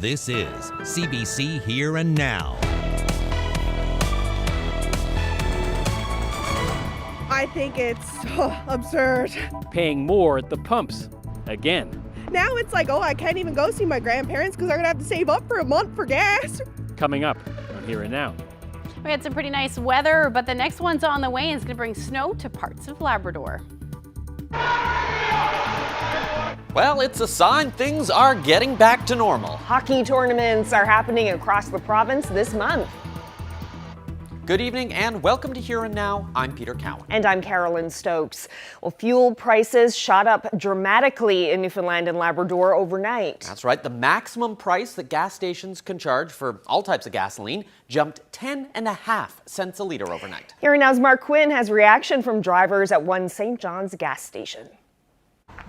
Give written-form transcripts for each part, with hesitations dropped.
This is CBC Here and Now. I think it's absurd. Paying more at the pumps again. Now it's like, I can't even go see my grandparents because I'm going to have to save up for a month for gas. Coming up on Here and Now. We had some pretty nice weather, but the next one's on the way and it's going to bring snow to parts of Labrador. Well, it's a sign things are getting back to normal. Hockey tournaments are happening across the province this month. Good evening and welcome to Here and Now. I'm Peter Cowan. And I'm Carolyn Stokes. Well, fuel prices shot up dramatically in Newfoundland and Labrador overnight. That's right. The maximum price that gas stations can charge for all types of gasoline jumped 10.5 cents a litre overnight. Here and Now's Mark Quinn has reaction from drivers at one St. John's gas station.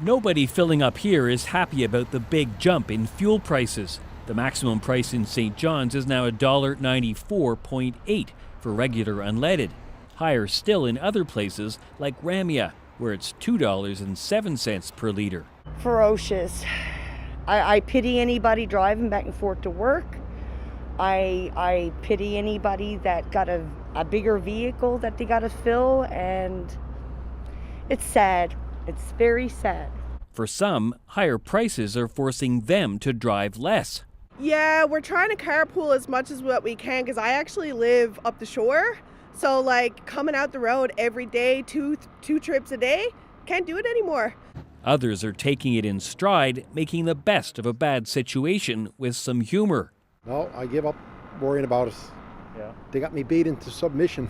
Nobody filling up here is happy about the big jump in fuel prices. The maximum price in St. John's is now $1.94.8 for regular unleaded. Higher still in other places like Ramia, where it's $2.07 per litre. Ferocious. I pity anybody driving back and forth to work. I pity anybody that got a bigger vehicle that they got to fill, and it's sad. It's very sad. For some, higher prices are forcing them to drive less. Yeah, we're trying to carpool as much as what we can because I actually live up the shore. So like coming out the road every day, two trips a day, can't do it anymore. Others are taking it in stride, making the best of a bad situation with some humor. No, I give up worrying about it. Yeah. They got me beat into submission.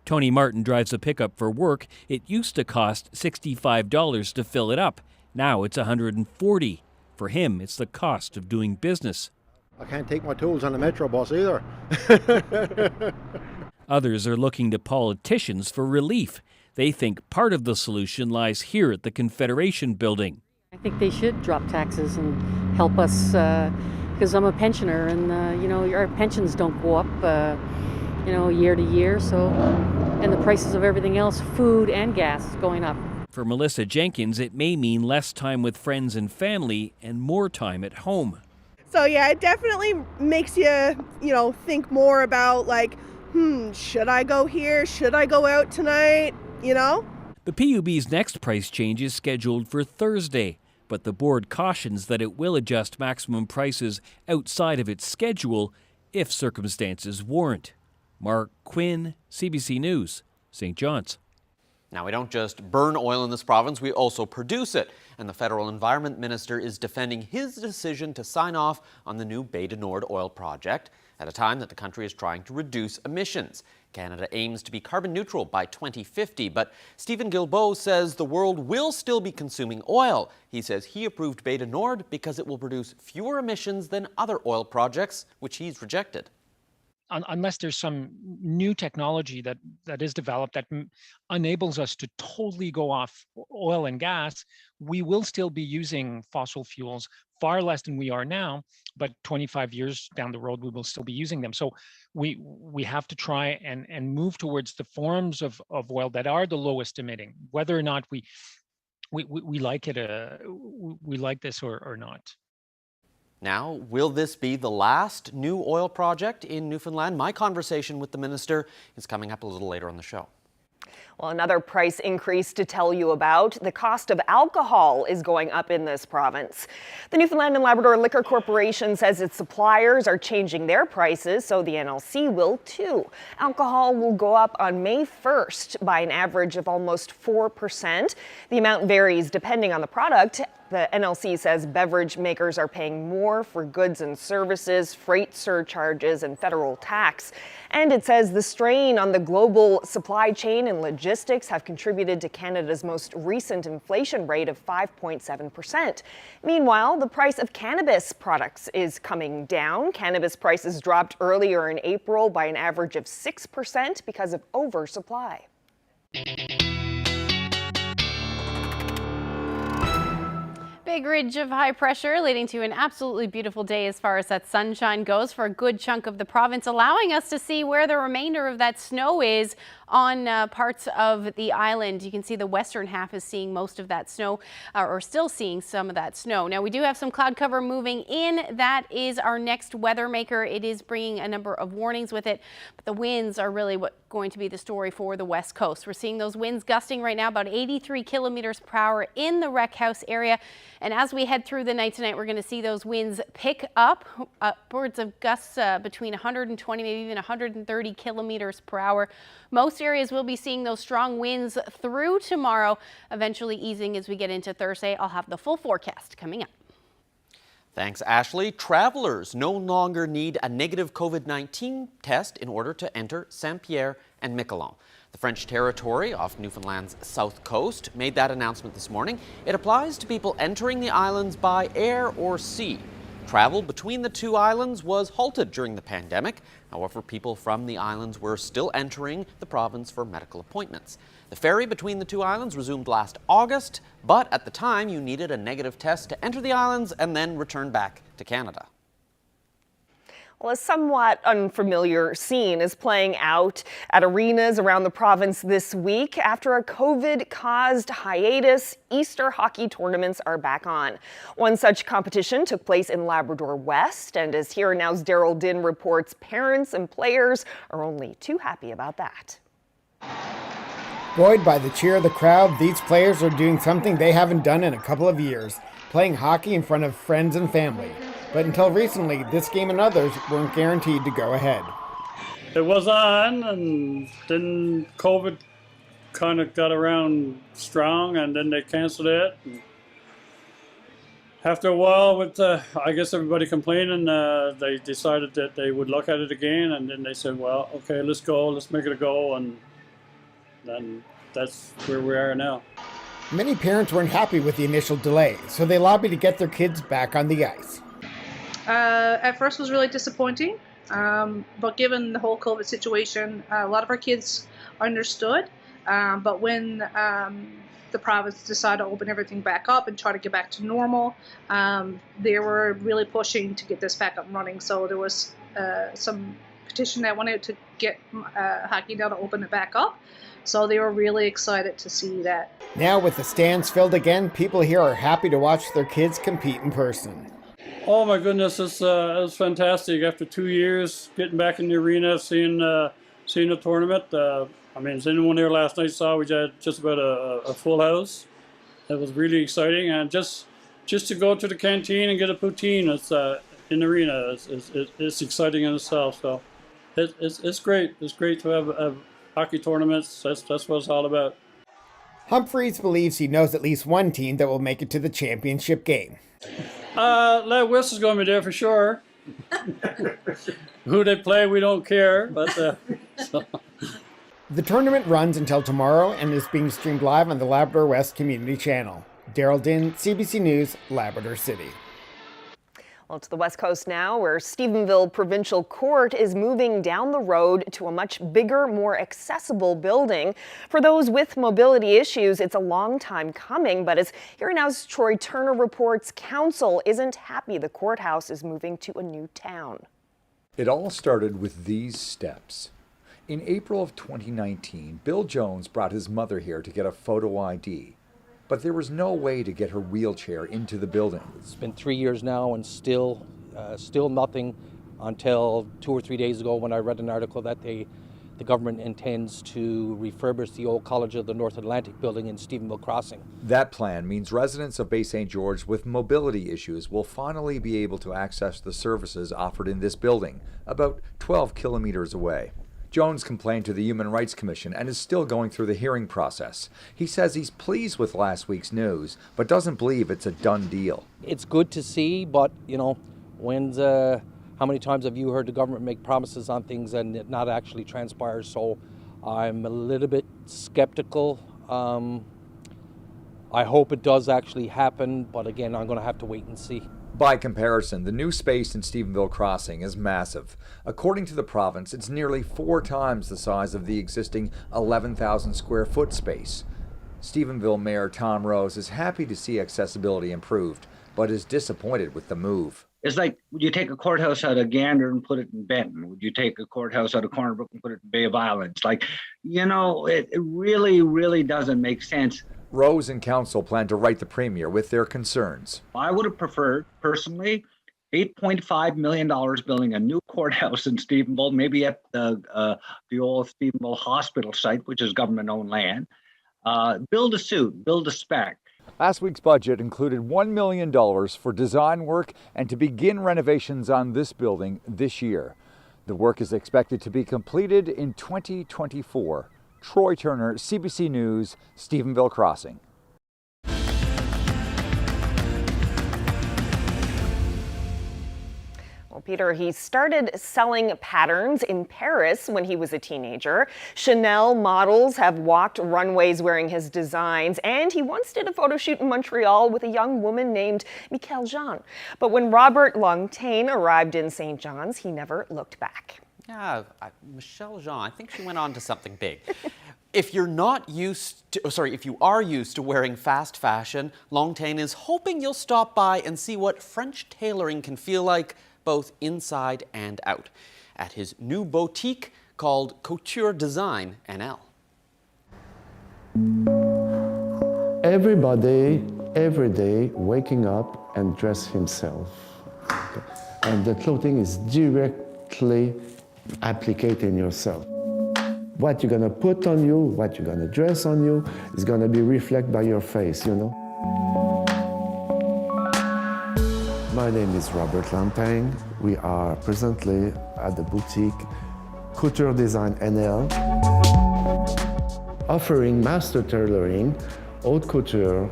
Tony Martin drives a pickup for work. It used to cost $65 to fill it up. Now it's $140. For him, it's the cost of doing business. I can't take my tools on the Metro bus either. Others are looking to politicians for relief. They think part of the solution lies here at the Confederation building. I think they should drop taxes and help us because I'm a pensioner and, our pensions don't go up, year to year. So, and the prices of everything else, food and gas, going up. For Melissa Jenkins, it may mean less time with friends and family and more time at home. So yeah, it definitely makes you, think more about should I go here? Should I go out tonight? The PUB's next price change is scheduled for Thursday, but the board cautions that it will adjust maximum prices outside of its schedule if circumstances warrant. Mark Quinn, CBC News, St. John's. Now, we don't just burn oil in this province, we also produce it. And the federal environment minister is defending his decision to sign off on the new Bay du Nord oil project at a time that the country is trying to reduce emissions. Canada aims to be carbon neutral by 2050, but Stephen Guilbeault says the world will still be consuming oil. He says he approved Bay du Nord because it will produce fewer emissions than other oil projects, which he's rejected. Unless there's some new technology that is developed that enables us to totally go off oil and gas, we will still be using fossil fuels far less than we are now, but 25 years down the road, we will still be using them. So we have to try and move towards the forms of oil that are the lowest emitting, whether or not we like it, we like this or not. Now, will this be the last new oil project in Newfoundland? My conversation with the minister is coming up a little later on the show. Well, another price increase to tell you about. The cost of alcohol is going up in this province. The Newfoundland and Labrador Liquor Corporation says its suppliers are changing their prices, so the NLC will too. Alcohol will go up on May 1st by an average of almost 4%. The amount varies depending on the product. The NLC says beverage makers are paying more for goods and services, freight surcharges, and federal tax. And it says the strain on the global supply chain and logistics have contributed to Canada's most recent inflation rate of 5.7%. Meanwhile, the price of cannabis products is coming down. Cannabis prices dropped earlier in April by an average of 6% because of oversupply. Big ridge of high pressure leading to an absolutely beautiful day as far as that sunshine goes for a good chunk of the province, allowing us to see where the remainder of that snow is on parts of the island. You can see the western half is seeing most of that snow, or still seeing some of that snow. Now we do have some cloud cover moving in. That is our next weather maker. It is bringing a number of warnings with it, but the winds are really going to be the story for the west coast. We're seeing those winds gusting right now about 83 kilometers per hour in the Wreck House area. And as we head through the night tonight, we're going to see those winds pick up upwards of gusts between 120, maybe even 130 kilometers per hour. Most areas will be seeing those strong winds through tomorrow, eventually easing as we get into Thursday. I'll have the full forecast coming up. Thanks, Ashley. Travelers no longer need a negative COVID-19 test in order to enter Saint-Pierre and Miquelon. The French territory off Newfoundland's south coast made that announcement this morning. It applies to people entering the islands by air or sea. Travel between the two islands was halted during the pandemic. However, people from the islands were still entering the province for medical appointments. The ferry between the two islands resumed last August, but at the time you needed a negative test to enter the islands and then return back to Canada. Well, a somewhat unfamiliar scene is playing out at arenas around the province this week. After a COVID-caused hiatus, Easter hockey tournaments are back on. One such competition took place in Labrador West, and as Here and Now's Daryl Din reports, parents and players are only too happy about that. Buoyed by the cheer of the crowd, these players are doing something they haven't done in a couple of years, playing hockey in front of friends and family. But until recently, this game and others weren't guaranteed to go ahead. It was on, and then COVID kind of got around strong, and then they canceled it. And after a while, with I guess everybody complaining, they decided that they would look at it again, and then they said, well, okay, let's go, let's make it a go, and then that's where we are now. Many parents weren't happy with the initial delay, so they lobbied to get their kids back on the ice. At first it was really disappointing, but given the whole COVID situation, a lot of our kids understood. But when the province decided to open everything back up and try to get back to normal, they were really pushing to get this back up and running. So there was some petition that went out to get Hockey Now to open it back up. So they were really excited to see that. Now with the stands filled again, people here are happy to watch their kids compete in person. Oh my goodness, it was fantastic. After 2 years, getting back in the arena, seeing the tournament. I mean, as anyone there last night saw, we had just about a full house. It was really exciting, and just to go to the canteen and get a poutine, in the arena, it's exciting in itself. So it's great. It's great to have hockey tournaments. That's what it's all about. Humphreys believes he knows at least one team that will make it to the championship game. Lead West is going to be there for sure. Who they play, we don't care. But so. The tournament runs until tomorrow and is being streamed live on the Labrador West Community Channel. Daryl Din, CBC News, Labrador City. Well, to the west coast now, where Stephenville Provincial Court is moving down the road to a much bigger, more accessible building. For those with mobility issues, it's a long time coming, but as Here Now's Troy Turner reports, council isn't happy the courthouse is moving to a new town. It all started with these steps. In April of 2019, Bill Jones brought his mother here to get a photo ID. But there was no way to get her wheelchair into the building. It's been 3 years now and still nothing until 2 or 3 days ago when I read an article that the government intends to refurbish the old College of the North Atlantic building in Stephenville Crossing. That plan means residents of Bay St. George with mobility issues will finally be able to access the services offered in this building, about 12 kilometers away. Jones complained to the Human Rights Commission and is still going through the hearing process. He says he's pleased with last week's news, but doesn't believe it's a done deal. It's good to see, but, you know, how many times have you heard the government make promises on things and it not actually transpire? So I'm a little bit skeptical. I hope it does actually happen, but again, I'm going to have to wait and see. By comparison, the new space in Stephenville Crossing is massive. According to the province, it's nearly 4 times the size of the existing 11,000 square foot space. Stephenville Mayor Tom Rose is happy to see accessibility improved, but is disappointed with the move. It's like, would you take a courthouse out of Gander and put it in Benton? Would you take a courthouse out of Corner Brook and put it in Bay of Islands? Like, it really, really doesn't make sense. Rose and council plan to write the Premier with their concerns. I would have preferred, personally, $8.5 million building a new courthouse in Stephenville, maybe at the old Stephenville Hospital site, which is government-owned land. Build a suit, build a spec. Last week's budget included $1 million for design work and to begin renovations on this building this year. The work is expected to be completed in 2024. Troy Turner, CBC News, Stephenville Crossing. Well, Peter, he started selling patterns in Paris when he was a teenager. Chanel models have walked runways wearing his designs, and he once did a photo shoot in Montreal with a young woman named Michaëlle Jean. But when Robert Longtain arrived in St. John's, he never looked back. Yeah, Michaëlle Jean, I think she went on to something big. If you are used to wearing fast fashion, Longtain is hoping you'll stop by and see what French tailoring can feel like, both inside and out, at his new boutique called Couture Design NL. Everybody, every day, waking up and dress himself. Okay. And the clothing is directly applied in yourself. What you're gonna put on you, what you're gonna dress on you, is gonna be reflected by your face, you know? My name is Robert Longtain. We are presently at the boutique Couture Design NL, offering master tailoring, haute couture,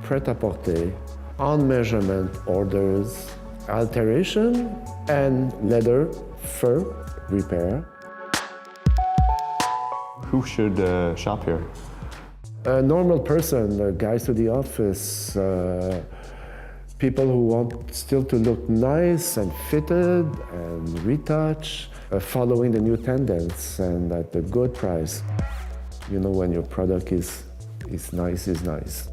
prêt-à-porter, on-measurement orders, alteration, and leather, fur, repair. Who should shop here? A normal person, guys to the office, people who want still to look nice and fitted and retouch, following the new tendencies and at a good price. You know, when your product is nice.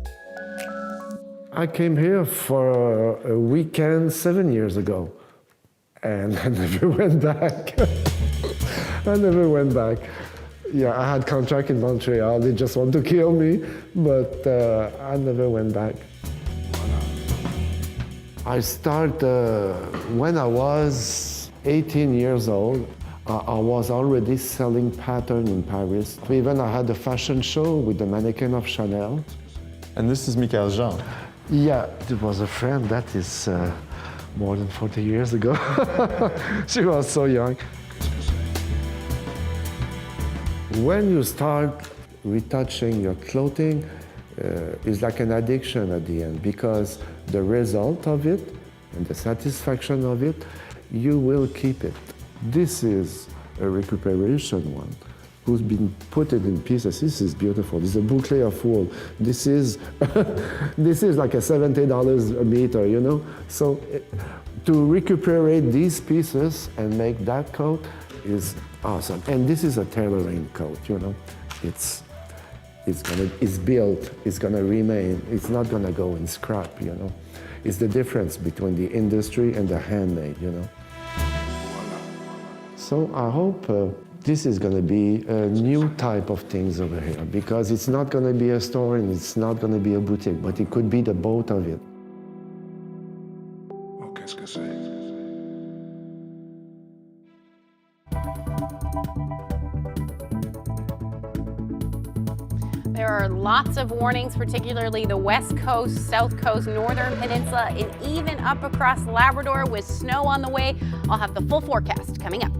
I came here for a weekend 7 years ago, and I never went back. I never went back. Yeah, I had contract in Montreal. They just want to kill me, but I never went back. I started when I was 18 years old. I was already selling pattern in Paris. Even I had a fashion show with the mannequin of Chanel. And this is Michaëlle Jean. Yeah, it was a friend. That is more than 40 years ago. She was so young. When you start retouching your clothing, it's like an addiction at the end, because the result of it and the satisfaction of it, you will keep it. This is a recuperation one, who's been put it in pieces. This is beautiful. This is a boucle of wool. This is this is like a $70 a meter, you know? So to recuperate these pieces and make that coat is awesome. And this is a tailoring coat, you know? It's built, it's gonna remain, it's not gonna go in scrap, you know? It's the difference between the industry and the handmade, you know? So I hope this is gonna be a new type of things over here, because it's not gonna be a store and it's not gonna be a boutique, but it could be the both of it. There are lots of warnings, particularly the west coast, south coast, northern peninsula, and even up across Labrador with snow on the way. I'll have the full forecast coming up.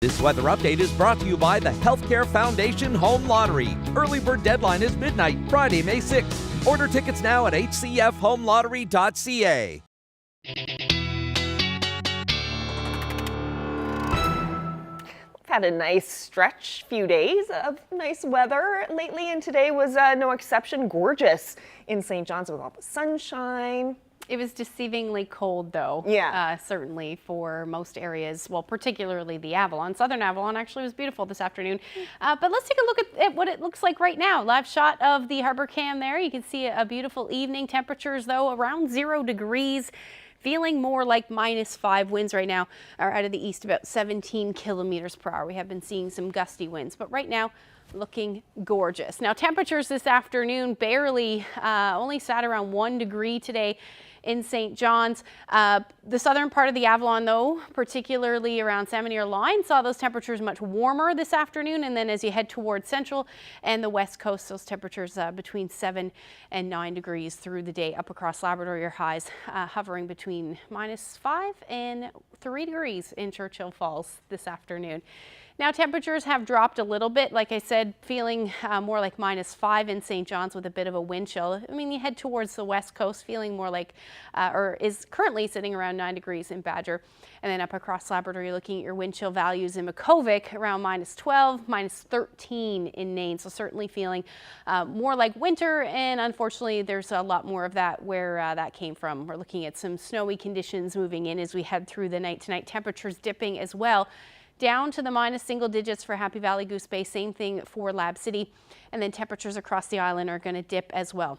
This weather update is brought to you by the Healthcare Foundation Home Lottery. Early bird deadline is midnight, Friday, May 6th. Order tickets now at hcfhomelottery.ca. Had a nice stretch, few days of nice weather lately, and today was no exception. Gorgeous in St. John's with all the sunshine. It was deceivingly cold, though. Yeah. Certainly for most areas. Well, particularly the Avalon. Southern Avalon actually was beautiful this afternoon. But let's take a look at what it looks like right now. Live shot of the harbor cam there. You can see a beautiful evening. Temperatures, though, around 0 degrees. Feeling more like -5 winds right now are out of the east, about 17 kilometers per hour. We have been seeing some gusty winds, but right now looking gorgeous. Now temperatures this afternoon barely only sat around 1 degree today in St. John's. The southern part of the Avalon, though, particularly around Salmon Line, saw those temperatures much warmer this afternoon. And then as you head towards central and the west coast, those temperatures between 7 and 9 degrees through the day. Up across Labrador, your highs hovering between -5 and 3 degrees in Churchill Falls this afternoon. Now temperatures have dropped a little bit. Like I said, feeling more like -5 in St. John's with a bit of a wind chill. I mean, you head towards the west coast, feeling more like, or is currently sitting around 9 degrees in Badger. And then up across Labrador, you're looking at your wind chill values in Makkovik around -12, -13 in Nain. So certainly feeling more like winter. And unfortunately, there's a lot more of that where that came from. We're looking at some snowy conditions moving in as we head through the night tonight. Temperatures dipping as well, down to the -single digits for Happy Valley, Goose Bay. Same thing for Lab City. And then temperatures across the island are going to dip as well.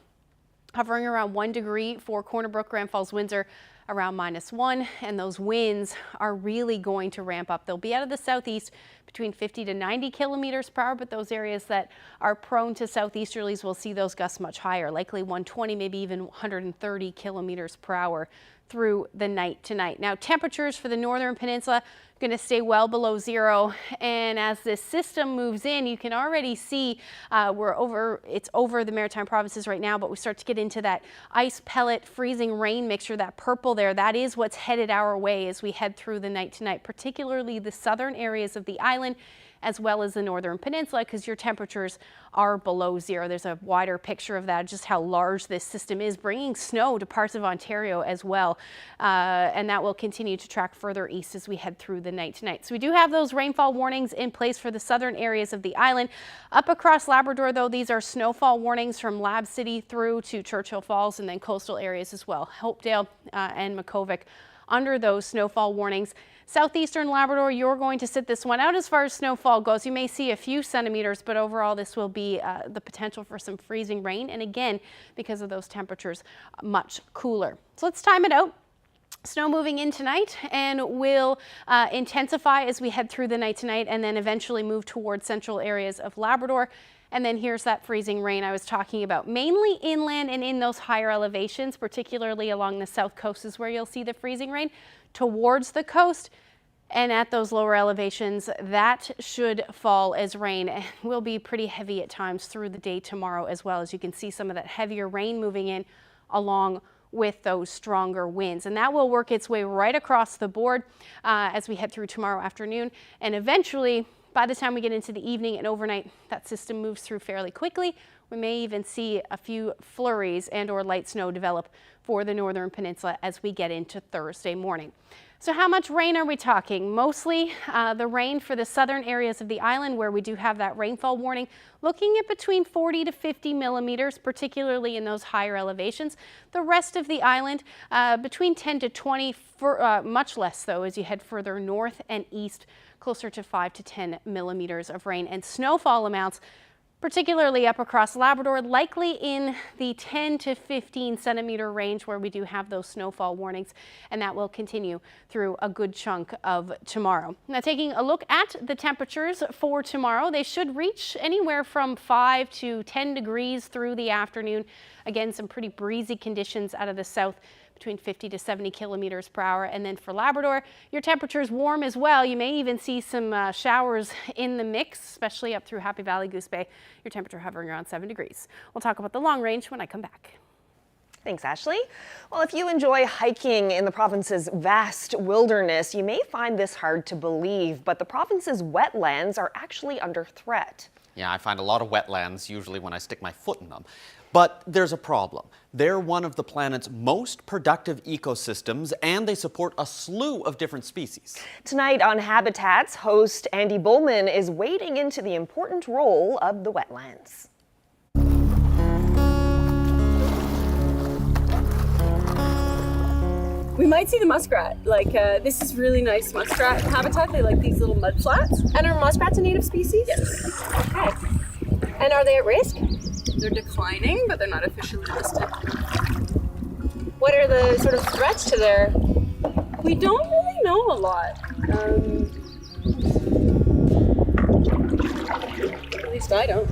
Hovering around 1 degree for Corner Brook, Grand Falls, Windsor, around -1. And those winds are really going to ramp up. They'll be out of the southeast between 50 to 90 kilometers per hour, but those areas that are prone to southeasterlies will see those gusts much higher, likely 120, maybe even 130 kilometers per hour through the night tonight. Now temperatures for the northern peninsula going to stay well below 0, and as this system moves in, you can already see it's over the Maritime provinces right now, but we start to get into that ice pellet freezing rain mixture, that purple there. That is what's headed our way as we head through the night tonight, particularly the southern areas of the island as well as the northern peninsula, because your temperatures are below 0. There's a wider picture of that, just how large this system is, bringing snow to parts of Ontario as well. And that will continue to track further east as we head through the night tonight. So we do have those rainfall warnings in place for the southern areas of the island. Up across Labrador, though, these are snowfall warnings from Lab City through to Churchill Falls, and then coastal areas as well. Hopedale and Makkovik under those snowfall warnings. Southeastern Labrador, you're going to sit this one out as far as snowfall goes. You may see a few centimeters, but overall this will be the potential for some freezing rain. And again, because of those temperatures, much cooler. So let's time it out. Snow moving in tonight and will intensify as we head through the night tonight, and then eventually move towards central areas of Labrador. And then here's that freezing rain I was talking about, mainly inland and in those higher elevations, particularly along the south coast is where you'll see the freezing rain. Towards the coast and at those lower elevations, that should fall as rain and will be pretty heavy at times through the day tomorrow as well. As you can see, some of that heavier rain moving in along with those stronger winds, and that will work its way right across the board as we head through tomorrow afternoon, and eventually by the time we get into the evening and overnight, that system moves through fairly quickly. We may even see a few flurries and or light snow develop for the northern peninsula as we get into Thursday morning. So how much rain are we talking? Mostly the rain for the southern areas of the island where we do have that rainfall warning, looking at between 40 to 50 millimeters, particularly in those higher elevations. The rest of the island between 10 to 20, much less though as you head further north and east, closer to 5 to 10 millimeters of rain. And snowfall amounts, particularly up across Labrador, likely in the 10 to 15 centimeter range where we do have those snowfall warnings, and that will continue through a good chunk of tomorrow. Now taking a look at the temperatures for tomorrow, they should reach anywhere from 5 to 10 degrees through the afternoon. Again, some pretty breezy conditions out of the south, between 50 to 70 kilometers per hour. And then for Labrador, your temperature is warm as well. You may even see some showers in the mix, especially up through Happy Valley, Goose Bay. Your temperature hovering around 7 degrees. We'll talk about the long range when I come back. Thanks, Ashley. Well, if you enjoy hiking in the province's vast wilderness, you may find this hard to believe, but the province's wetlands are actually under threat. Yeah, I find a lot of wetlands usually when I stick my foot in them. But there's a problem. They're one of the planet's most productive ecosystems, and they support a slew of different species. Tonight on Habitats, host Andy Bullman is wading into the important role of the wetlands. We might see the muskrat. This is really nice muskrat habitat. They like these little mud flats. And are muskrats a native species? Yes. Okay. And are they at risk? They're declining, but they're not officially listed. What are the sort of threats to their... We don't really know a lot. At least I don't.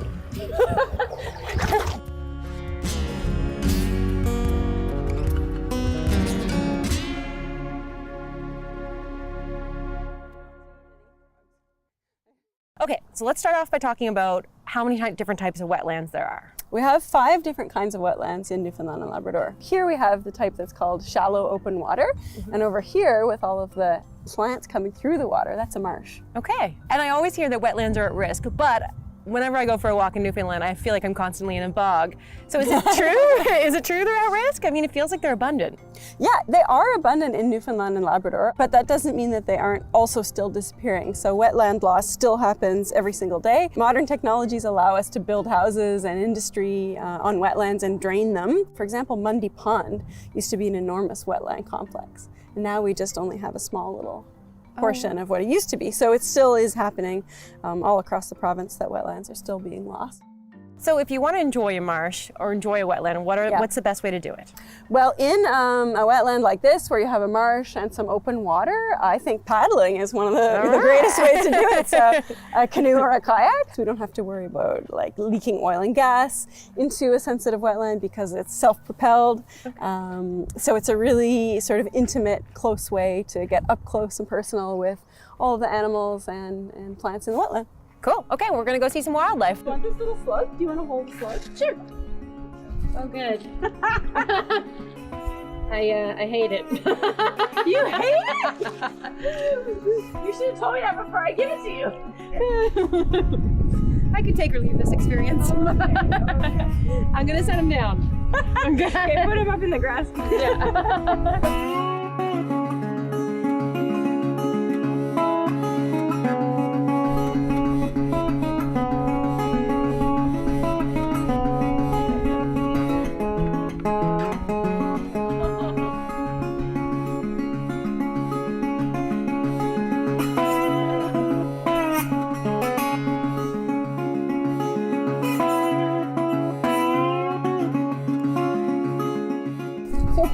Okay, so let's start off by talking about how many different types of wetlands there are. We have 5 different kinds of wetlands in Newfoundland and Labrador. Here we have the type that's called shallow open water. And over here, with all of the plants coming through the water, that's a marsh. Okay, and I always hear that wetlands are at risk, but whenever I go for a walk in Newfoundland, I feel like I'm constantly in a bog. So is it true? Is it true they're at risk? I mean, it feels like they're abundant. Yeah, they are abundant in Newfoundland and Labrador, but that doesn't mean that they aren't also still disappearing. So wetland loss still happens every single day. Modern technologies allow us to build houses and industry on wetlands and drain them. For example, Mundy Pond used to be an enormous wetland complex. And now we just only have a small little portion of what it used to be. So it still is happening all across the province that wetlands are still being lost. So if you want to enjoy a marsh or enjoy a wetland, what's the best way to do it? Well, in a wetland like this, where you have a marsh and some open water, I think paddling is one of the greatest ways to do it. So a canoe or a kayak. So we don't have to worry about like leaking oil and gas into a sensitive wetland because it's self-propelled. So it's a really sort of intimate, close way to get up close and personal with all of the animals and plants in the wetland. Cool. Okay, we're gonna go see some wildlife. Want this little slug? Do you want to hold the slug? Sure. Oh, good. I hate it. You hate it? You should have told me that before I give it to you. I could take or leave this experience. Okay. I'm gonna set him down. Okay, put him up in the grass. Yeah.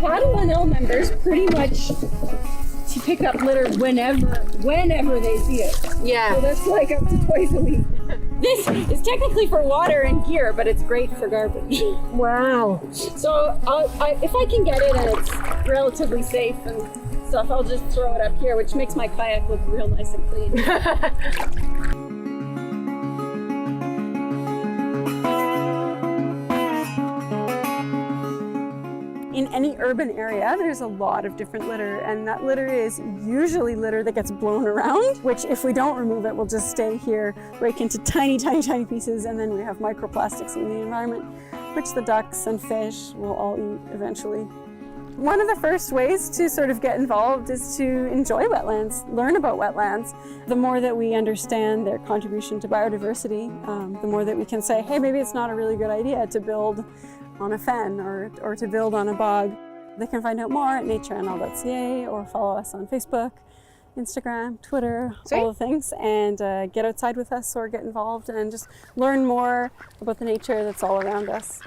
Paddle and L members pretty much pick up litter whenever they see it. Yeah. So that's like up to twice a week. This is technically for water and gear, but it's great for garbage. Wow. So if I can get it and it's relatively safe and stuff, I'll just throw it up here, which makes my kayak look real nice and clean. In any urban area, there's a lot of different litter, and that litter is usually litter that gets blown around, which if we don't remove it will just stay here, break into tiny, tiny, tiny pieces, and then we have microplastics in the environment, which the ducks and fish will all eat eventually. One of the first ways to sort of get involved is to enjoy wetlands, learn about wetlands. The more that we understand their contribution to biodiversity, the more that we can say, hey, maybe it's not a really good idea to build on a fen or to build on a bog. They can find out more at naturenl.ca or follow us on Facebook, Instagram, Twitter, all the things, and get outside with us or get involved and just learn more about the nature that's all around us.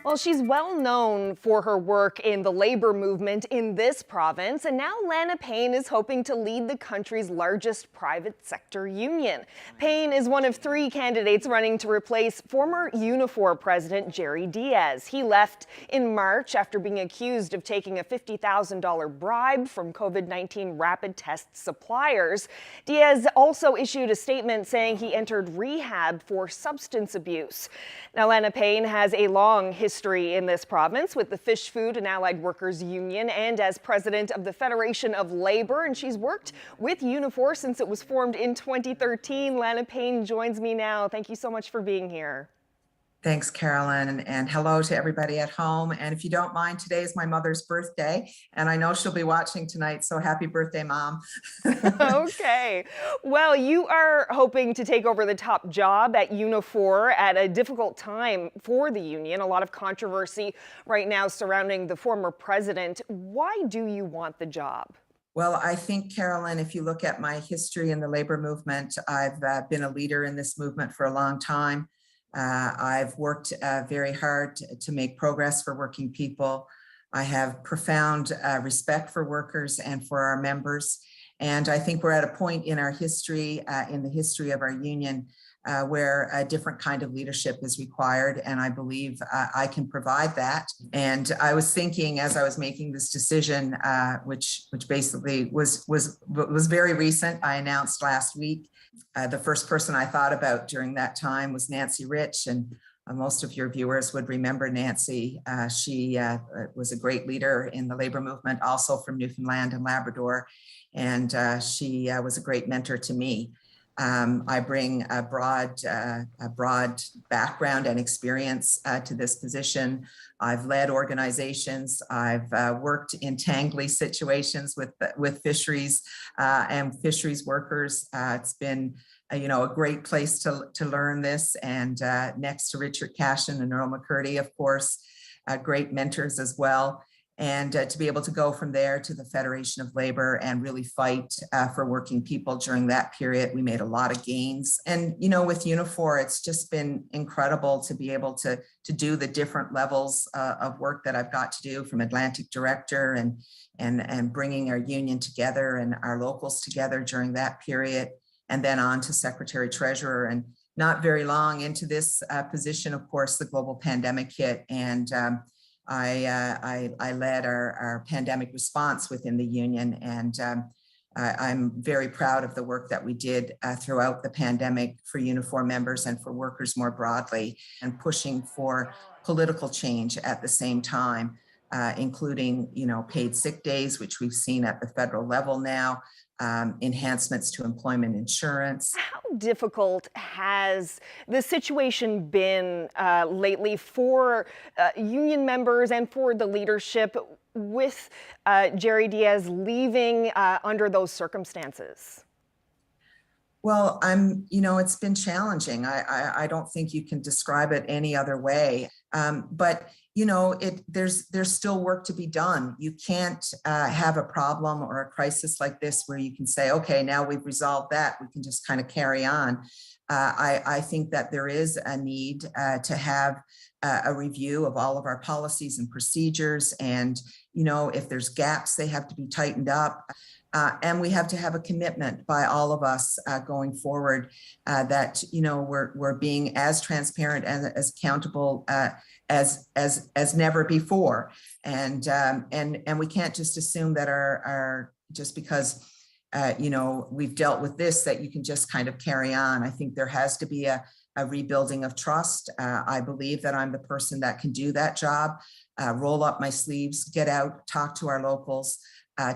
Well, she's well known for her work in the labor movement in this province, and now Lana Payne is hoping to lead the country's largest private sector union. Payne is one of 3 candidates running to replace former Unifor president Jerry Diaz. He left in March after being accused of taking a $50,000 bribe from COVID-19 rapid test suppliers. Diaz also issued a statement saying he entered rehab for substance abuse. Now, Lana Payne has a long history in this province with the Fish Food and Allied Workers Union and as president of the Federation of Labor, and she's worked with Unifor since it was formed in 2013. Lana Payne joins me now. Thank you so much for being here. Thanks, Carolyn, and hello to everybody at home. And if you don't mind, today is my mother's birthday, and I know she'll be watching tonight, so happy birthday, Mom. Okay. Well, you are hoping to take over the top job at Unifor at a difficult time for the union. A lot of controversy right now surrounding the former president. Why do you want the job? Well, I think, Carolyn, if you look at my history in the labor movement, I've been a leader in this movement for a long time. I've worked very hard to make progress for working people. I have profound respect for workers and for our members. And I think we're at a point in our history, in the history of our union, where a different kind of leadership is required. And I believe I can provide that. And I was thinking as I was making this decision, which basically was very recent, I announced last week. The first person I thought about during that time was Nancy Rich, and most of your viewers would remember Nancy. She was a great leader in the labor movement, also from Newfoundland and Labrador, and she was a great mentor to me. I bring a broad background and experience to this position. I've led organizations. I've worked in tangly situations with fisheries and fisheries workers. It's been a great place to learn this. And next to Richard Cashin and Earl McCurdy, of course, great mentors as well. And to be able to go from there to the Federation of Labor and really fight for working people during that period. We made a lot of gains. And, with Unifor, it's just been incredible to be able to do the different levels of work that I've got to do, from Atlantic Director and bringing our union together and our locals together during that period, and then on to Secretary Treasurer. And not very long into this position, of course, the global pandemic hit, and I led our pandemic response within the union, and I'm very proud of the work that we did throughout the pandemic for Unifor members and for workers more broadly, and pushing for political change at the same time, including paid sick days, which we've seen at the federal level now, enhancements to employment insurance. How difficult has the situation been lately for union members and for the leadership with Jerry Diaz leaving under those circumstances? Well, it's been challenging. I don't think you can describe it any other way. But there's still work to be done. You can't have a problem or a crisis like this where you can say, okay, now we've resolved that, we can just kind of carry on. I think that there is a need to have a review of all of our policies and procedures. And, if there's gaps, they have to be tightened up. And we have to have a commitment by all of us going forward that we're being as transparent and as accountable as never before, and we can't just assume that our just because we've dealt with this, that you can just kind of carry on. I think there has to be a rebuilding of trust. I believe that I'm the person that can do that job. Roll up my sleeves, get out, talk to our locals.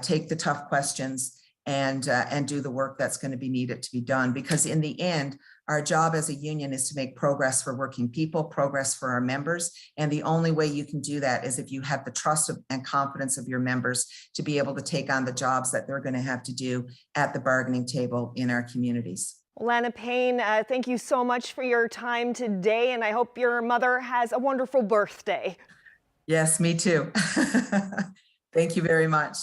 Take the tough questions and do the work that's going to be needed to be done. Because in the end, our job as a union is to make progress for working people, progress for our members. And the only way you can do that is if you have the trust and confidence of your members to be able to take on the jobs that they're going to have to do at the bargaining table in our communities. Lana Payne, thank you so much for your time today. And I hope your mother has a wonderful birthday. Yes, me too. Thank you very much.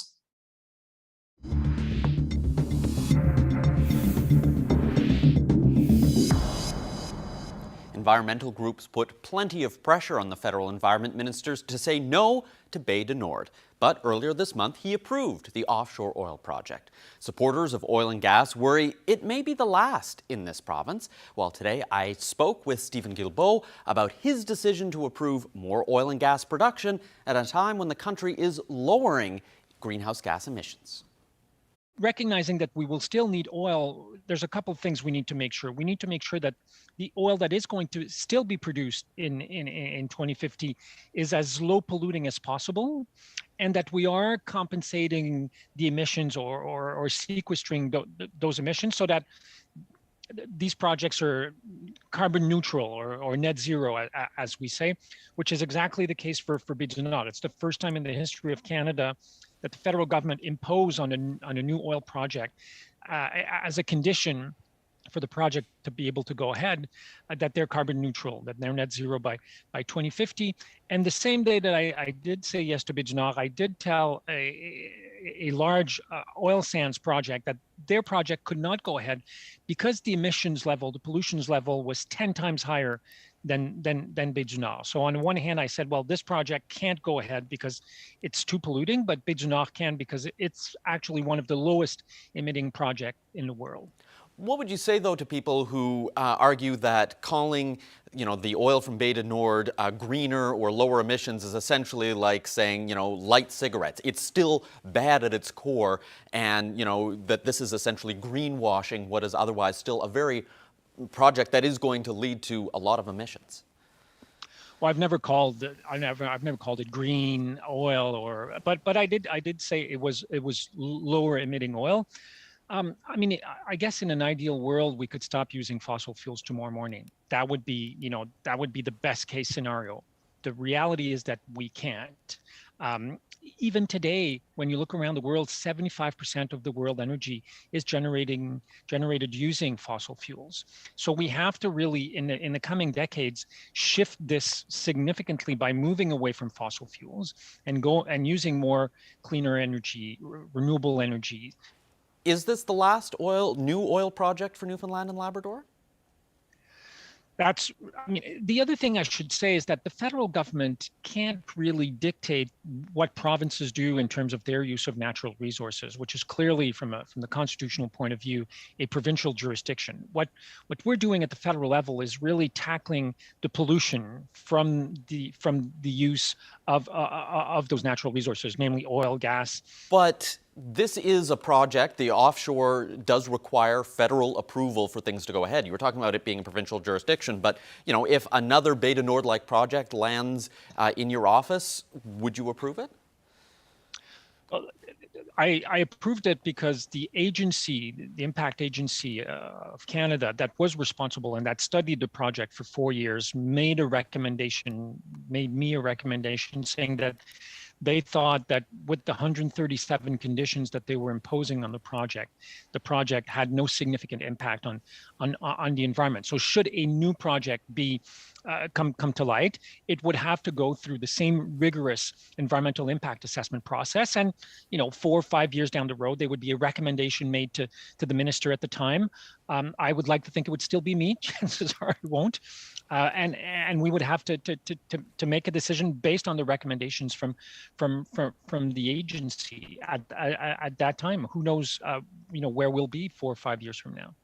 Environmental groups put plenty of pressure on the federal environment ministers to say no to Bay du Nord. But earlier this month, he approved the offshore oil project. Supporters of oil and gas worry it may be the last in this province. Well, today I spoke with Stephen Guilbeault about his decision to approve more oil and gas production at a time when the country is lowering greenhouse gas emissions. Recognizing that we will still need oil, there's a couple of things we need to make sure. We need to make sure that the oil that is going to still be produced in 2050 is as low polluting as possible, and that we are compensating the emissions or sequestering those emissions so that these projects are carbon neutral or net zero, as we say, which is exactly the case for Bay du Nord. It's the first time in the history of Canada that the federal government imposed on a new oil project as a condition for the project to be able to go ahead, that they're carbon neutral, that they're net zero by 2050. And the same day that I did say yes to Bay du Nord, I did tell a large oil sands project that their project could not go ahead because the emissions level, the pollutions level was 10 times higher than Bay du Nord. So on the one hand, I said, well, this project can't go ahead because it's too polluting, but Bay du Nord can because it's actually one of the lowest emitting projects in the world. What would you say, though, to people who argue that calling, the oil from Bay du Nord greener or lower emissions is essentially like saying, light cigarettes? It's still bad at its core, and, that this is essentially greenwashing what is otherwise still a very project that is going to lead to a lot of emissions. Well, I've never called it green oil, but I did say it was lower emitting oil. I guess in an ideal world, we could stop using fossil fuels tomorrow morning. That would be the best case scenario. The reality is that we can't. Even today, when you look around the world, 75% of the world energy is generated using fossil fuels. So we have to really, in the coming decades, shift this significantly by moving away from fossil fuels and using more cleaner energy, renewable energy. Is this the last new oil project for Newfoundland and Labrador? The other thing I should say is that the federal government can't really dictate what provinces do in terms of their use of natural resources, which is clearly, from the constitutional point of view, a provincial jurisdiction. What we're doing at the federal level is really tackling the pollution from the use of those natural resources, namely oil, gas. But this is a project, the offshore does require federal approval for things to go ahead. You were talking about it being a provincial jurisdiction, but if another Bay du Nord-like project lands in your office, would you approve it? Well, I approved it because the impact agency of Canada that was responsible and that studied the project for 4 years made me a recommendation saying that they thought that with the 137 conditions that they were imposing on the project had no significant impact on the environment. So should a new project be come to light, it would have to go through the same rigorous environmental impact assessment process. And 4 or 5 years down the road, there would be a recommendation made to the minister at the time. I would like to think it would still be me. Chances are it won't. And we would have to make a decision based on the recommendations from the agency at that time. Who knows, where we'll be 4 or 5 years from now.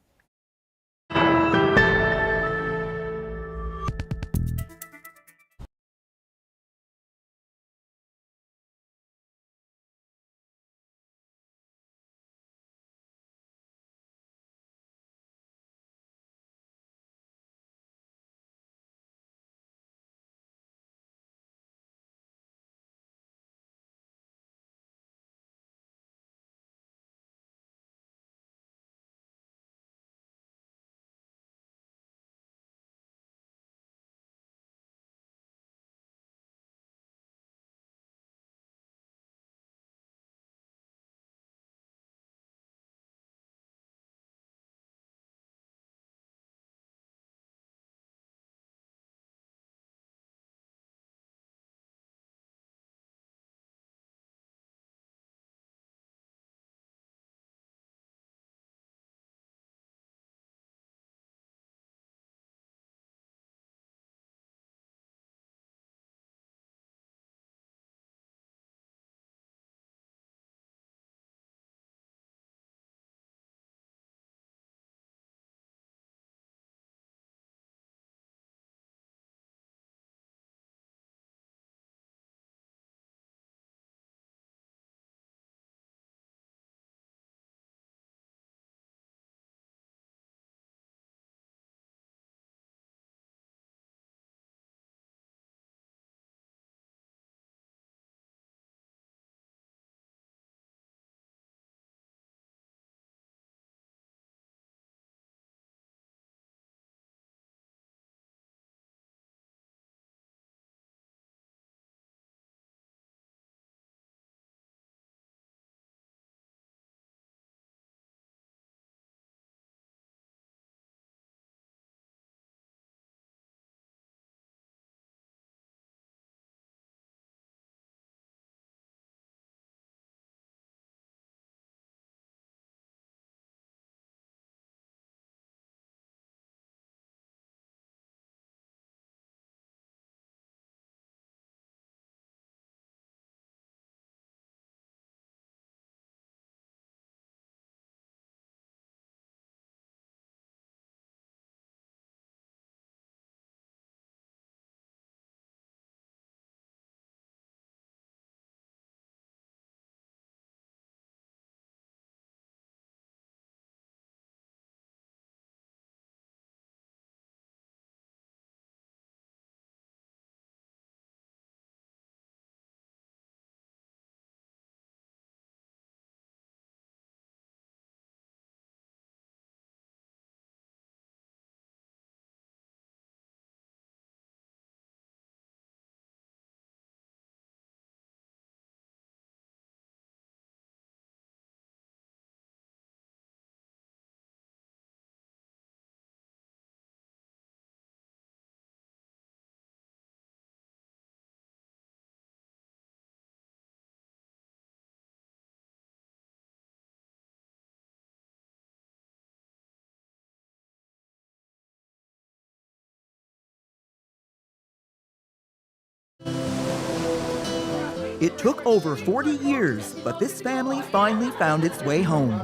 It took over 40 years, but this family finally found its way home.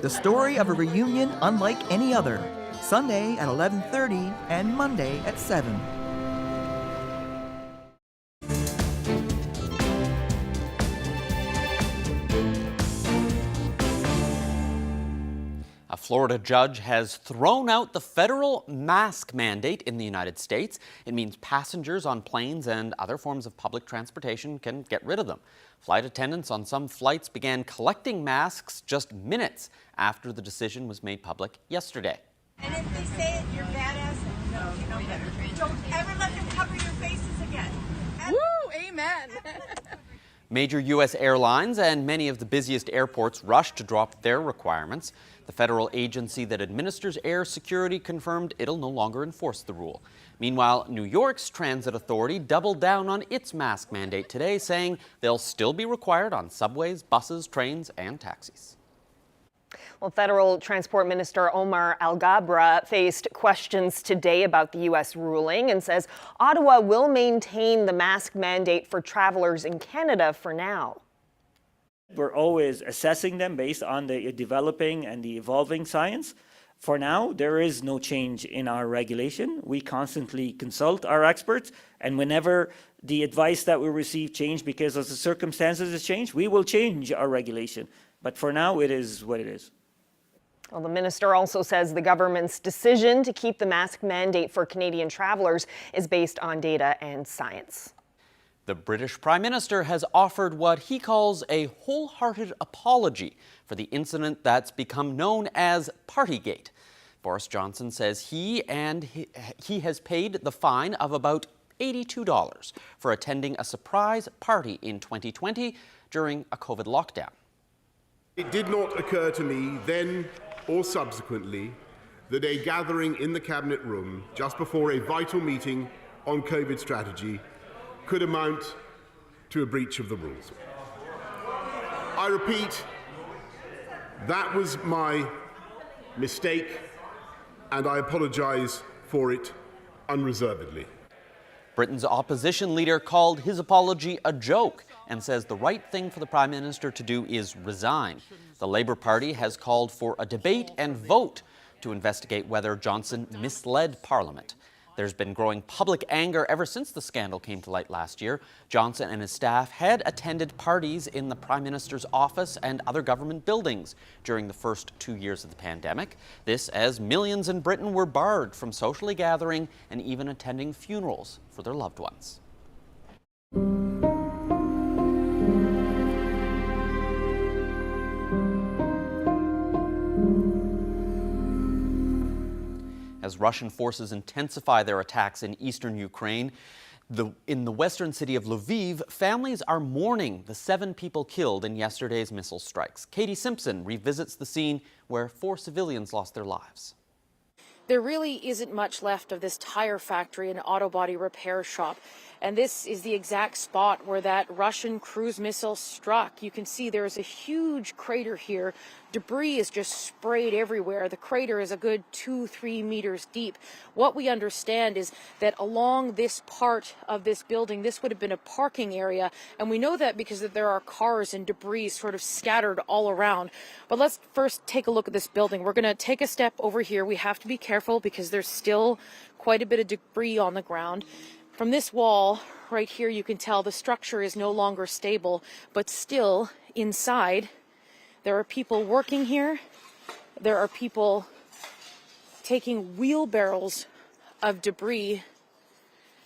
The story of a reunion unlike any other. Sunday at 11:30 and Monday at 7. A Florida judge has thrown out the federal mask mandate in the United States. It means passengers on planes and other forms of public transportation can get rid of them. Flight attendants on some flights began collecting masks just minutes after the decision was made public yesterday. And if they say it, you're badass. No, you know better. Don't ever let them cover your faces again. Woo! Amen. Major U.S. airlines and many of the busiest airports rushed to drop their requirements. The federal agency that administers air security confirmed it'll no longer enforce the rule. Meanwhile, New York's transit authority doubled down on its mask mandate today, saying they'll still be required on subways, buses, trains, and taxis. Well, Federal Transport Minister Omar Alghabra faced questions today about the U.S. ruling and says Ottawa will maintain the mask mandate for travelers in Canada for now. We're always assessing them based on the developing and the evolving science. For now, there is no change in our regulation. We constantly consult our experts, and whenever the advice that we receive change because of the circumstances has changed, we will change our regulation. But for now, it is what it is. Well, the minister also says the government's decision to keep the mask mandate for Canadian travelers is based on data and science. The British Prime Minister has offered what he calls a wholehearted apology for the incident that's become known as Partygate. Boris Johnson says he has paid the fine of about $82 for attending a surprise party in 2020 during a COVID lockdown. It did not occur to me then or subsequently that a gathering in the Cabinet room just before a vital meeting on COVID strategy could amount to a breach of the rules. I repeat, that was my mistake, and I apologise for it unreservedly. Britain's opposition leader called his apology a joke and says the right thing for the Prime Minister to do is resign. The Labour Party has called for a debate and vote to investigate whether Johnson misled Parliament. There's been growing public anger ever since the scandal came to light last year. Johnson and his staff had attended parties in the Prime Minister's office and other government buildings during the first 2 years of the pandemic. This as millions in Britain were barred from socially gathering and even attending funerals for their loved ones. As Russian forces intensify their attacks in eastern Ukraine, in the western city of Lviv, families are mourning the 7 people killed in yesterday's missile strikes. Katie Simpson revisits the scene where 4 civilians lost their lives. There really isn't much left of this tire factory and auto body repair shop. And this is the exact spot where that Russian cruise missile struck. You can see there is a huge crater here. Debris is just sprayed everywhere. The crater is a good 2-3 meters deep. What we understand is that along this part of this building, this would have been a parking area. And we know that because there are cars and debris sort of scattered all around. But let's first take a look at this building. We're going to take a step over here. We have to be careful because there's still quite a bit of debris on the ground. From this wall right here, you can tell the structure is no longer stable, but still inside, there are people working here. There are people taking wheelbarrows of debris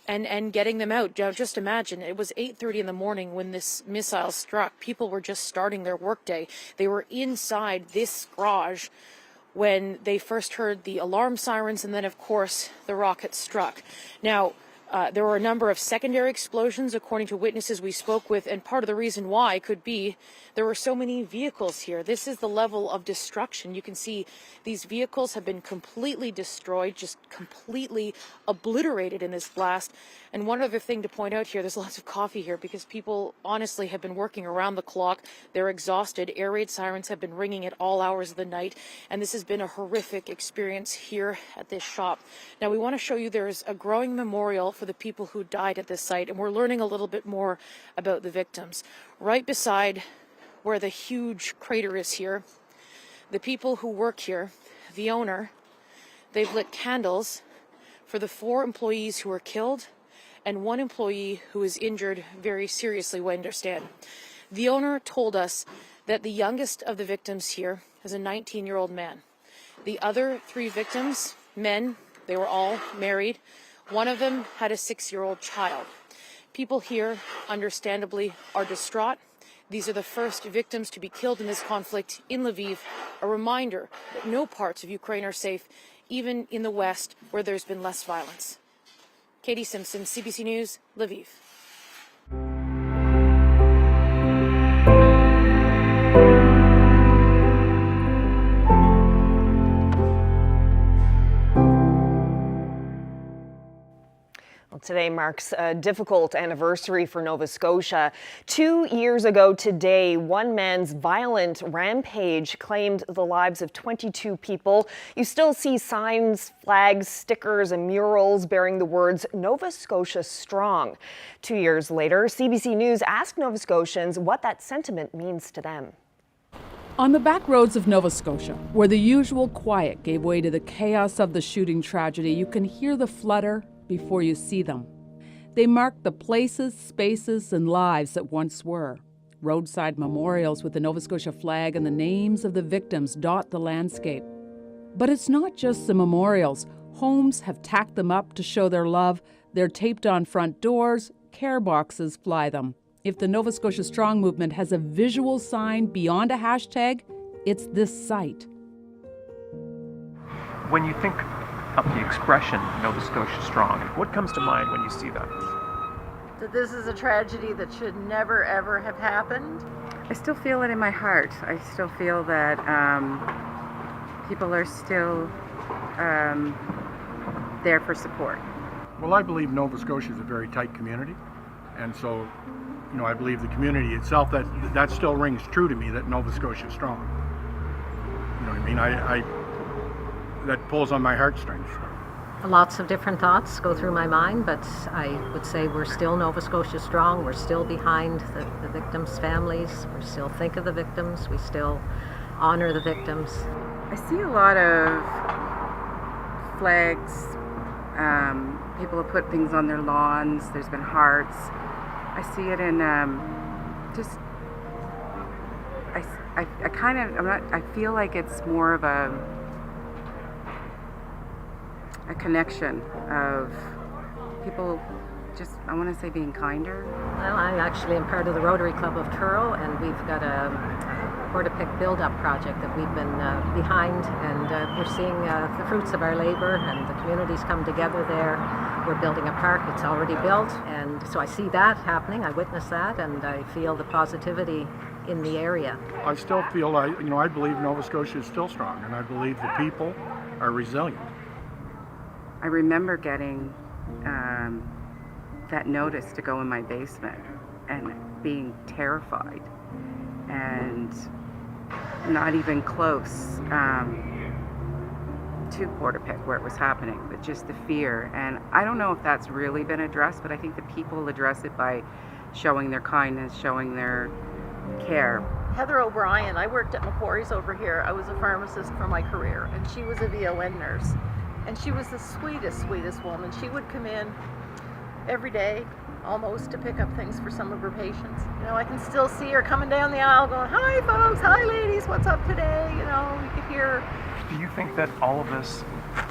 and getting them out. Just imagine, it was 8:30 in the morning when this missile struck. People were just starting their workday. They were inside this garage when they first heard the alarm sirens, and then, of course, the rocket struck. Now, there were a number of secondary explosions, according to witnesses we spoke with, and part of the reason why could be there were so many vehicles here. This is the level of destruction. You can see these vehicles have been completely destroyed, just completely obliterated in this blast. And one other thing to point out here, there's lots of coffee here because people honestly have been working around the clock. They're exhausted. Air raid sirens have been ringing at all hours of the night, and this has been a horrific experience here at this shop. Now, we want to show you there's a growing memorial for the people who died at this site, and we're learning a little bit more about the victims. Right beside where the huge crater is here, the people who work here, the owner, they've lit candles for the 4 employees who were killed and 1 employee who is injured very seriously, we understand. The owner told us that the youngest of the victims here is a 19-year-old man. The other 3 victims, men, they were all married. One of them had a 6-year-old child. People here, understandably, are distraught. These are the first victims to be killed in this conflict in Lviv, a reminder that no parts of Ukraine are safe, even in the West, where there's been less violence. Katie Simpson, CBC News, Lviv. Well, today marks a difficult anniversary for Nova Scotia. 2 years ago today, one man's violent rampage claimed the lives of 22 people. You still see signs, flags, stickers, and murals bearing the words Nova Scotia Strong. 2 years later, CBC News asked Nova Scotians what that sentiment means to them. On the back roads of Nova Scotia, where the usual quiet gave way to the chaos of the shooting tragedy, you can hear the flutter before you see them. They mark the places, spaces, and lives that once were. Roadside memorials with the Nova Scotia flag and the names of the victims dot the landscape. But it's not just the memorials. Homes have tacked them up to show their love. They're taped on front doors. Care boxes fly them. If the Nova Scotia Strong movement has a visual sign beyond a hashtag, it's this site. When you think of the expression Nova Scotia Strong, what comes to mind when you see that? That this is a tragedy that should never ever have happened. I still feel it in my heart. I still feel that people are still there for support. Well, I believe Nova Scotia is a very tight community, and so, I believe the community itself, that still rings true to me, that Nova Scotia is strong. You know what I mean? I that pulls on my heartstrings. Lots of different thoughts go through my mind, but I would say we're still Nova Scotia Strong. We're still behind the victims' families. We still think of the victims. We still honor the victims. I see a lot of flags. People have put things on their lawns. There's been hearts. I see it in I feel like it's more of a connection of people just, I want to say, being kinder. Well, I actually am part of the Rotary Club of Truro, and we've got a Portapic build-up project that we've been behind, and we're seeing the fruits of our labor, and the communities come together there. We're building a park, it's already built, and so I see that happening, I witness that, and I feel the positivity in the area. I still feel, I believe Nova Scotia is still strong, and I believe the people are resilient. I remember getting that notice to go in my basement and being terrified and not even close to Portapic where it was happening, but just the fear. And I don't know if that's really been addressed, but I think the people address it by showing their kindness, showing their care. Heather O'Brien, I worked at Macquarie's over here. I was a pharmacist for my career, and she was a VON nurse. And she was the sweetest, sweetest woman. She would come in every day, almost, to pick up things for some of her patients. I can still see her coming down the aisle going, "Hi folks, hi ladies, what's up today?" You could hear. Do you think that all of this,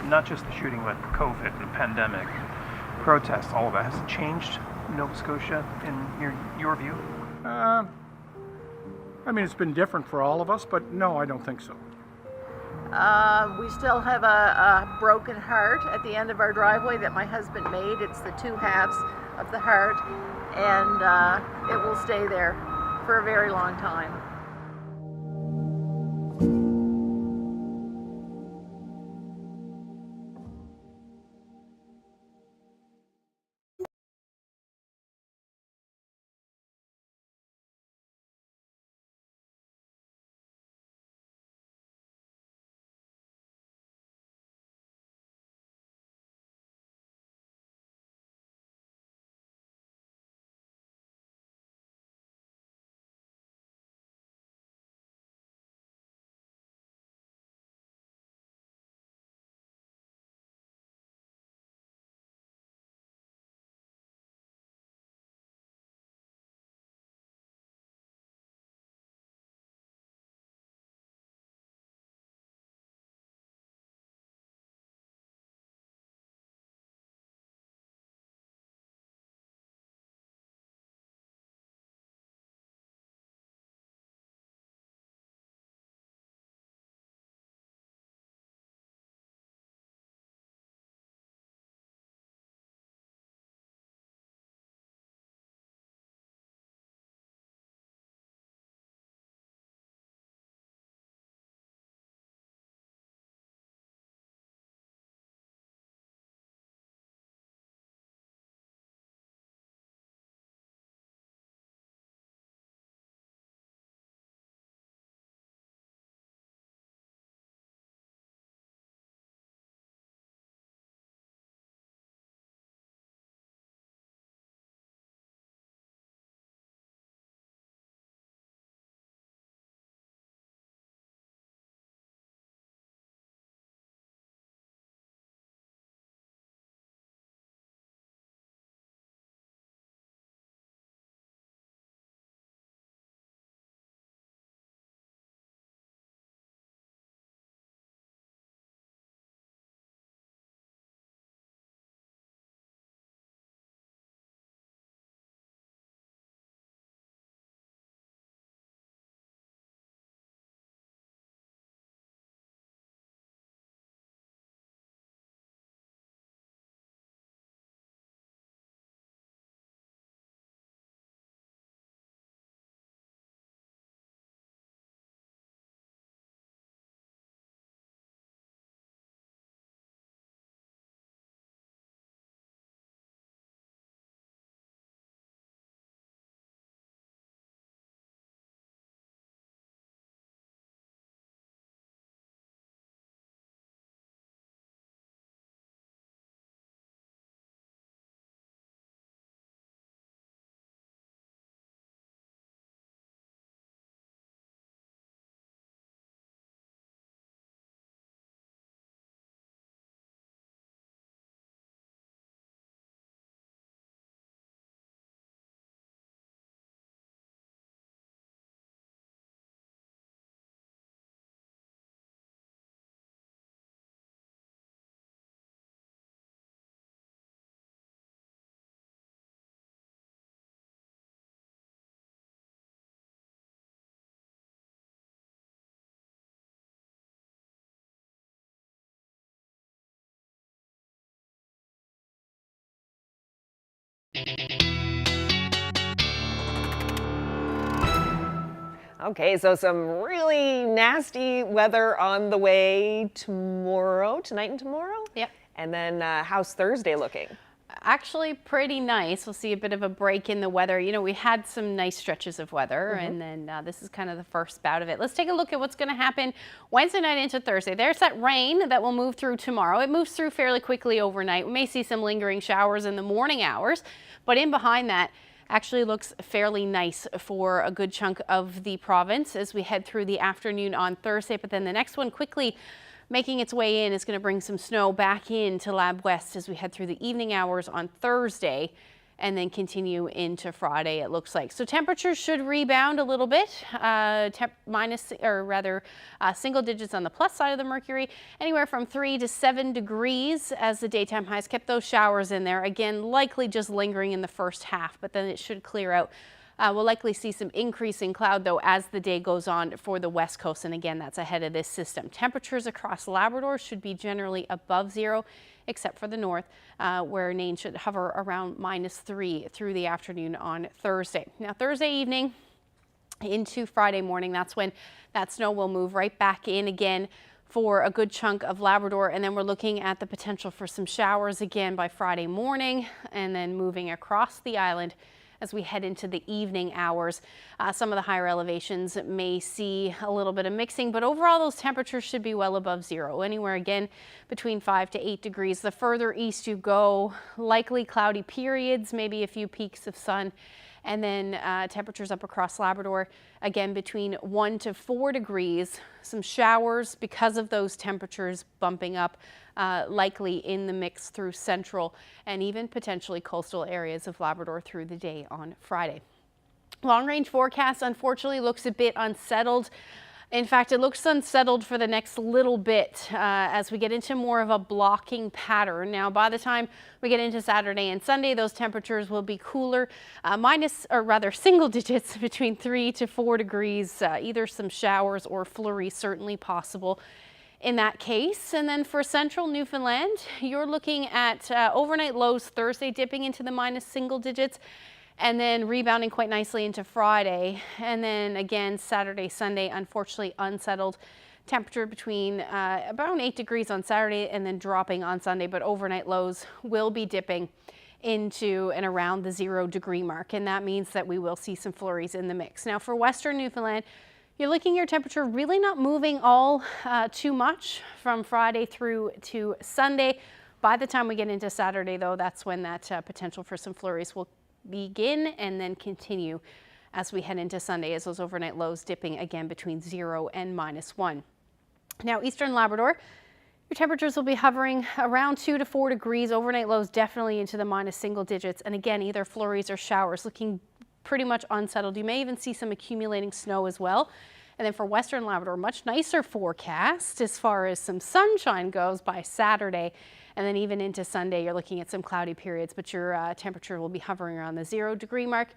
not just the shooting, but COVID, the pandemic, protests, all of that, has changed Nova Scotia in your view? It's been different for all of us, but no, I don't think so. We still have a broken heart at the end of our driveway that my husband made. It's the 2 halves of the heart, and it will stay there for a very long time. Okay, so some really nasty weather on the way tonight and tomorrow? Yep. And then how's Thursday looking? Actually pretty nice. We'll see a bit of a break in the weather. You know, we had some nice stretches of weather, and then this is kind of the first bout of it. Let's take a look at what's going to happen Wednesday night into Thursday. There's that rain that will move through tomorrow. It moves through fairly quickly overnight. We may see some lingering showers in the morning hours, but in behind that actually looks fairly nice for a good chunk of the province as we head through the afternoon on Thursday. But then the next one quickly making its way in is going to bring some snow back into Lab West as we head through the evening hours on Thursday and then continue into Friday, it looks like. So temperatures should rebound a little bit, single digits on the plus side of the mercury, anywhere from 3 to 7 degrees as the daytime highs kept those showers in there. Again, likely just lingering in the first half, but then it should clear out. We'll likely see some increase in cloud, though, as the day goes on for the west coast. And again, that's ahead of this system. Temperatures across Labrador should be generally above zero, except for the north, where Nain should hover around -3 through the afternoon on Thursday. Now, Thursday evening into Friday morning, that's when that snow will move right back in again for a good chunk of Labrador. And then we're looking at the potential for some showers again by Friday morning and then moving across the island as we head into the evening hours. Some of the higher elevations may see a little bit of mixing, but overall those temperatures should be well above zero, anywhere again between 5 to 8 degrees. The further east you go, likely cloudy periods, maybe a few peaks of sun, and then temperatures up across Labrador, again between 1 to 4 degrees. Some showers because of those temperatures bumping up, likely in the mix through central and even potentially coastal areas of Labrador through the day on Friday. Long range forecast unfortunately looks a bit unsettled. In fact, it looks unsettled for the next little bit as we get into more of a blocking pattern. Now, by the time we get into Saturday and Sunday, those temperatures will be cooler, single digits between 3 to 4 degrees, either some showers or flurries certainly possible in that case. And then for central Newfoundland, you're looking at overnight lows Thursday dipping into the -single digits and then rebounding quite nicely into Friday. And then again, Saturday, Sunday, unfortunately unsettled. Temperature between about 8 degrees on Saturday and then dropping on Sunday, but overnight lows will be dipping into and around the 0 degree mark. And that means that we will see some flurries in the mix. Now for western Newfoundland, you're looking at your temperature really not moving all too much from Friday through to Sunday. By the time we get into Saturday, though, that's when that potential for some flurries will begin and then continue as we head into Sunday, as those overnight lows dipping again between 0 and -1. Now, eastern Labrador, your temperatures will be hovering around 2 to 4 degrees. Overnight lows definitely into the -single digits. And again, either flurries or showers looking pretty much unsettled. You may even see some accumulating snow as well. And then for western Labrador, much nicer forecast as far as some sunshine goes by Saturday. And then even into Sunday, you're looking at some cloudy periods, but your temperature will be hovering around the 0 degree mark.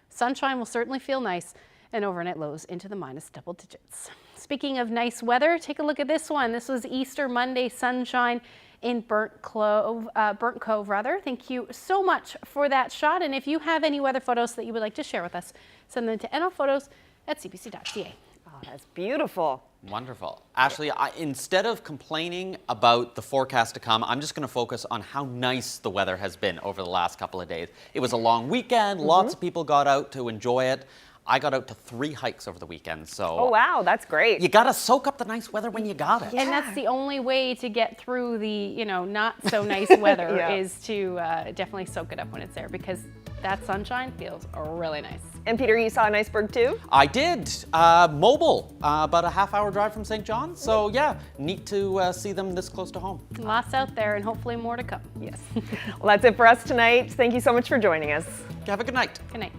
Sunshine will certainly feel nice, and overnight lows into the -double digits. Speaking of nice weather, take a look at this one. This was Easter Monday sunshine in Burnt Cove. Thank you so much for that shot. And if you have any weather photos that you would like to share with us, send them to nlphotos@cbc.ca. Oh, that's beautiful. Wonderful. Ashley, instead of complaining about the forecast to come, I'm just going to focus on how nice the weather has been over the last couple of days. It was a long weekend. Lots of people got out to enjoy it. I got out to 3 hikes over the weekend, so... Oh, wow, that's great. You got to soak up the nice weather when you got it. Yeah. And that's the only way to get through the, not so nice weather is to definitely soak it up when it's there, because that sunshine feels really nice. And Peter, you saw an iceberg too? I did. Mobile, about a half-hour drive from St. John. So yeah, neat to see them this close to home. Lots out there and hopefully more to come. Yes. Well, that's it for us tonight. Thank you so much for joining us. Have a good night. Good night.